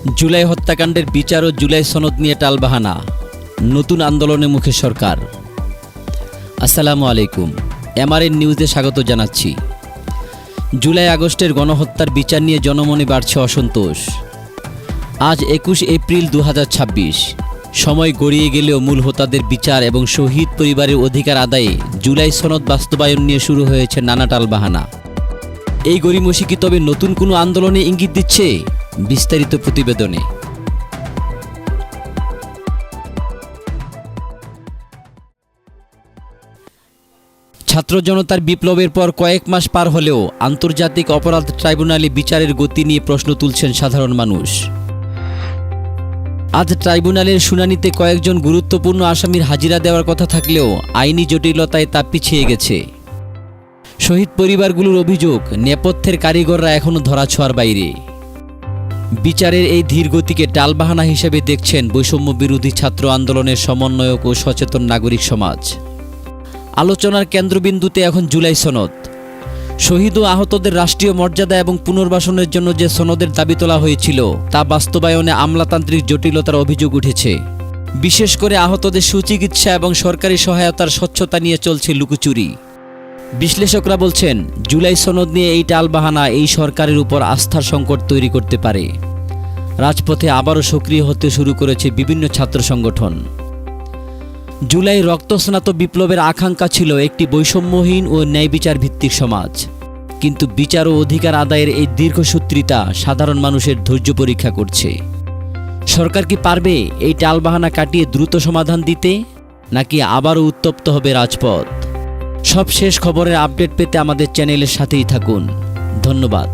জুলাই হত্যাকাণ্ডের বিচার ও জুলাই সনদ নিয়ে টালবাহানা, নতুন আন্দোলনের মুখে সরকার। আসসালামু আলাইকুম, এমআরএন নিউজে স্বাগত জানাচ্ছি। জুলাই আগস্টের গণহত্যার বিচার নিয়ে জনমনে বাড়ছে অসন্তোষ। আজ 21 এপ্রিল 2026। সময় গড়িয়ে গেলেও মূল হোতাদের বিচার এবং শহীদ পরিবারের অধিকার আদায়ে জুলাই সনদ বাস্তবায়ন নিয়ে শুরু হয়েছে নানা টালবাহানা। এই গড়িমসি কি তবে নতুন কোনো আন্দোলনে ইঙ্গিত দিচ্ছে? বিস্তারিত প্রতিবেদনে। ছাত্র জনতার বিপ্লবের পর কয়েক মাস পার হলেও আন্তর্জাতিক অপরাধ ট্রাইব্যুনালে বিচারের গতি নিয়ে প্রশ্ন তুলছেন সাধারণ মানুষ। আজ ট্রাইব্যুনালের শুনানিতে কয়েকজন গুরুত্বপূর্ণ আসামির হাজিরা দেওয়ার কথা থাকলেও আইনি জটিলতায় তা পিছিয়ে গেছে। শহীদ পরিবারগুলোর অভিযোগ, নেপথ্যের কারিগররা এখনও ধরাছোঁয়ার বাইরে। বিচারের এই ধীর গতিকে টালবাহানা হিসেবে দেখছেন বৈষম্য বিরোধী ছাত্র আন্দোলনের সমন্বয়ক ও সচেতন নাগরিক সমাজ। আলোচনার কেন্দ্রবিন্দুতে এখন জুলাই সনদ। শহীদ ও আহতদের রাষ্ট্রীয় মর্যাদা এবং পুনর্বাসনের জন্য যে সনদের দাবি তোলা হয়েছিল তা বাস্তবায়নে আমলাতান্ত্রিক জটিলতার অভিযোগ উঠেছে। বিশেষ করে আহতদের সুচিকিৎসা এবং সরকারি সহায়তার স্বচ্ছতা নিয়ে চলছে লুকোচুরি। বিশ্লেষকরা বলছেন, জুলাই সনদ নিয়ে এই টালবাহানা এই সরকারের উপর আস্থার সংকট তৈরি করতে পারে। রাজপথে আবারও সক্রিয় হতে শুরু করেছে বিভিন্ন ছাত্র সংগঠন। জুলাই রক্তস্নাত বিপ্লবের আকাঙ্ক্ষা ছিল একটি বৈষম্যহীন ও ন্যায়বিচার ভিত্তিক সমাজ। কিন্তু বিচার ও অধিকার আদায়ের এই দীর্ঘসূত্রিতা সাধারণ মানুষের ধৈর্য পরীক্ষা করছে। সরকার কি পারবে এই টালবাহানা কাটিয়ে দ্রুত সমাধান দিতে, নাকি আবারও উত্তপ্ত হবে রাজপথ? সব শেষ খবরের আপডেট পেতে আমাদের চ্যানেলের সাথেই থাকুন। ধন্যবাদ।